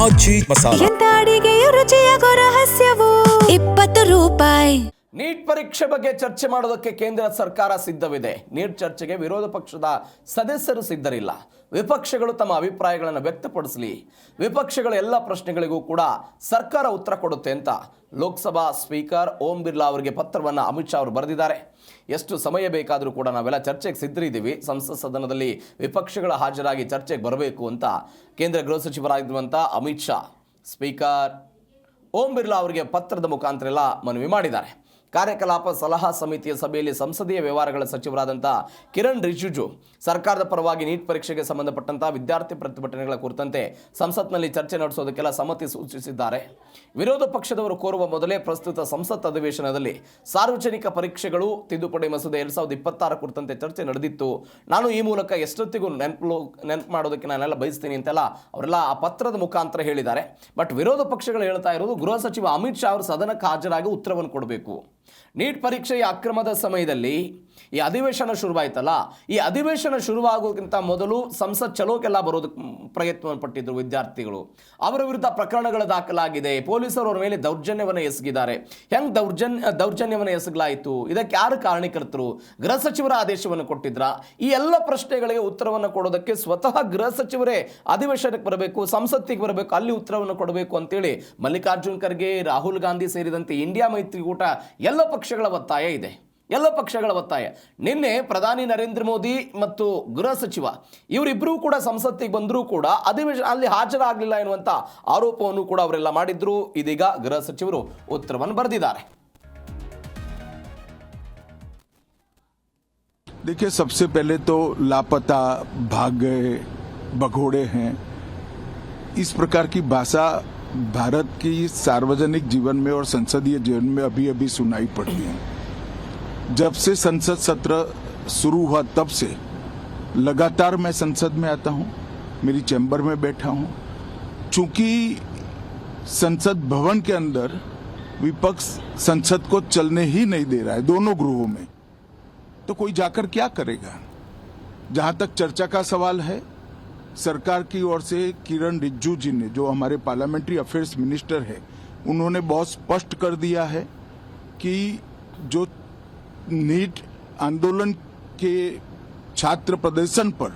ಆಚಿ ಮಸಾಲ ಎಂತ ಅಡಿಗೆಯ ರುಚಿಯಾಗೋ ರಹಸ್ಯವು 20 ರೂಪಾಯಿ. ನೀಟ್ ಪರೀಕ್ಷೆ ಬಗ್ಗೆ ಚರ್ಚೆ ಮಾಡೋದಕ್ಕೆ ಕೇಂದ್ರ ಸರ್ಕಾರ ಸಿದ್ಧವಿದೆ. ನೀಟ್ ಚರ್ಚೆಗೆ ವಿರೋಧ ಪಕ್ಷದ ಸದಸ್ಯರು ಸಿದ್ಧರಿಲ್ಲ. ವಿಪಕ್ಷಗಳು ತಮ್ಮ ಅಭಿಪ್ರಾಯಗಳನ್ನು ವ್ಯಕ್ತಪಡಿಸಲಿ. ವಿಪಕ್ಷಗಳ ಎಲ್ಲ ಪ್ರಶ್ನೆಗಳಿಗೂ ಕೂಡ ಸರ್ಕಾರ ಉತ್ತರ ಕೊಡುತ್ತೆ ಅಂತ ಲೋಕಸಭಾ ಸ್ಪೀಕರ್ ಓಂ ಬಿರ್ಲಾ ಅವರಿಗೆ ಪತ್ರವನ್ನು ಅಮಿತ್ ಶಾ ಅವರು ಬರೆದಿದ್ದಾರೆ. ಎಷ್ಟು ಸಮಯ ಬೇಕಾದರೂ ಕೂಡ ನಾವೆಲ್ಲ ಚರ್ಚೆಗೆ ಸಿದ್ಧರಿದ್ದೀವಿ. ಸಂಸತ್ ಸದನದಲ್ಲಿ ವಿಪಕ್ಷಗಳ ಹಾಜರಾಗಿ ಚರ್ಚೆಗೆ ಬರಬೇಕು ಅಂತ ಕೇಂದ್ರ ಗೃಹ ಸಚಿವರಾಗಿರುವಂಥ ಅಮಿತ್ ಶಾ ಸ್ಪೀಕರ್ ಓಂ ಬಿರ್ಲಾ ಅವರಿಗೆ ಪತ್ರದ ಮುಖಾಂತರ ಎಲ್ಲ ಮನವಿ ಮಾಡಿದ್ದಾರೆ. ಕಾರ್ಯಕಲಾಪ ಸಲಹಾ ಸಮಿತಿಯ ಸಭೆಯಲ್ಲಿ ಸಂಸದೀಯ ವ್ಯವಹಾರಗಳ ಸಚಿವರಾದಂಥ ಕಿರಣ್ ರಿಜಿಜು ಸರ್ಕಾರದ ಪರವಾಗಿ ನೀಟ್ ಪರೀಕ್ಷೆಗೆ ಸಂಬಂಧಪಟ್ಟಂಥ ವಿದ್ಯಾರ್ಥಿ ಪ್ರತಿಭಟನೆಗಳ ಕುರಿತಂತೆ ಸಂಸತ್ನಲ್ಲಿ ಚರ್ಚೆ ನಡೆಸೋದಕ್ಕೆಲ್ಲ ಸಮ್ಮತಿ ಸೂಚಿಸಿದ್ದಾರೆ. ವಿರೋಧ ಪಕ್ಷದವರು ಕೋರುವ ಮೊದಲೇ ಪ್ರಸ್ತುತ ಸಂಸತ್ ಅಧಿವೇಶನದಲ್ಲಿ ಸಾರ್ವಜನಿಕ ಪರೀಕ್ಷೆಗಳು ತಿದ್ದುಪಡಿ ಮಸೂದೆ 2026 ಕುರಿತಂತೆ ಚರ್ಚೆ ನಡೆದಿತ್ತು. ನಾನು ಈ ಮೂಲಕ ಎಷ್ಟೊತ್ತಿಗೂ ನೆನಪು ಮಾಡೋದಕ್ಕೆ ನಾನೆಲ್ಲ ಬಯಸ್ತೀನಿ ಅಂತೆಲ್ಲ ಅವರೆಲ್ಲ ಆ ಪತ್ರದ ಮುಖಾಂತರ ಹೇಳಿದ್ದಾರೆ. ಬಟ್ ವಿರೋಧ ಪಕ್ಷಗಳು ಹೇಳ್ತಾ ಇರೋದು ಗೃಹ ಸಚಿವ ಅಮಿತ್ ಶಾ ಅವರು ಸದನಕ್ಕೆ ಹಾಜರಾಗಿ ಉತ್ತರವನ್ನು ಕೊಡಬೇಕು. ನೀಟ್ ಪರೀಕ್ಷೆಯ ಅಕ್ರಮದ ಸಮಯದಲ್ಲಿ ಈ ಅಧಿವೇಶನ ಶುರುವಾಯ್ತಲ್ಲ, ಈ ಅಧಿವೇಶನ ಶುರುವಾಗೋಕ್ಕಿಂತ ಮೊದಲು ಸಂಸತ್ ಚಲೋಕೆಲ್ಲ ಬರೋದಕ್ಕೆ ಪ್ರಯತ್ನ ಪಟ್ಟಿದ್ರು ವಿದ್ಯಾರ್ಥಿಗಳು. ಅವರ ವಿರುದ್ಧ ಪ್ರಕರಣಗಳು ದಾಖಲಾಗಿದೆ. ಪೊಲೀಸರು ಅವರ ಮೇಲೆ ದೌರ್ಜನ್ಯವನ್ನು ಎಸಗಿದ್ದಾರೆ. ಹೆಂಗೆ ದೌರ್ಜನ್ಯವನ್ನು ಎಸಗಲಾಯಿತು? ಇದಕ್ಕೆ ಯಾರು ಕಾರಣಕರ್ತರು? ಗೃಹ ಸಚಿವರ ಆದೇಶವನ್ನು ಕೊಟ್ಟಿದ್ರ? ಈ ಎಲ್ಲ ಪ್ರಶ್ನೆಗಳಿಗೆ ಉತ್ತರವನ್ನು ಕೊಡೋದಕ್ಕೆ ಸ್ವತಃ ಗೃಹ ಸಚಿವರೇ ಅಧಿವೇಶನಕ್ಕೆ ಬರಬೇಕು, ಸಂಸತ್ತಿಗೆ ಬರಬೇಕು, ಅಲ್ಲಿ ಉತ್ತರವನ್ನು ಕೊಡಬೇಕು ಅಂತೇಳಿ ಮಲ್ಲಿಕಾರ್ಜುನ್ ಖರ್ಗೆ, ರಾಹುಲ್ ಗಾಂಧಿ ಸೇರಿದಂತೆ ಇಂಡಿಯಾ ಮೈತ್ರಿಕೂಟ ಎಲ್ಲ ಪಕ್ಷಗಳ ಒತ್ತಾಯ ಇದೆ. ಎಲ್ಲ ಪಕ್ಷಗಳ ಒತ್ತಾಯ. ನಿನ್ನೆ ಪ್ರಧಾನಿ ನರೇಂದ್ರ ಮೋದಿ ಮತ್ತು ಗೃಹ ಸಚಿವ ಇವರಿಬ್ಬರೂ ಕೂಡ ಸಂಸತ್ತಿಗೆ ಬಂದರೂ ಕೂಡ ಅಧಿವೇಶನ ಅಲ್ಲಿ ಹಾಜರಾಗಲಿಲ್ಲ ಎನ್ನುವಂಥ ಆರೋಪವನ್ನು ಕೂಡ ಅವರೆಲ್ಲ ಮಾಡಿದ್ರು. ಇದೀಗ ಗೃಹ ಸಚಿವರು ಉತ್ತರವನ್ನು ಬರೆದಿದ್ದಾರೆ. देखिए, सबसे पहले तो लापता, भाग गए, भगोड़े हैं, इस प्रकार की भाषा भारत की सार्वजनिक जीवन में और संसदीय जीवन में अभी अभी सुनाई पड़ती है. जब से संसद सत्र शुरू हुआ तब से लगातार मैं संसद में आता हूं, मेरी चैम्बर में बैठा हूं. चूंकि संसद भवन के अंदर विपक्ष संसद को चलने ही नहीं दे रहा है दोनों गृहों में, तो कोई जाकर क्या करेगा? जहां तक चर्चा का सवाल है, सरकार की ओर से किरण रिजिजू जी ने, जो हमारे पार्लियामेंट्री अफेयर्स मिनिस्टर है, उन्होंने बहुत स्पष्ट कर दिया है कि जो नीट आंदोलन के छात्र प्रदर्शन पर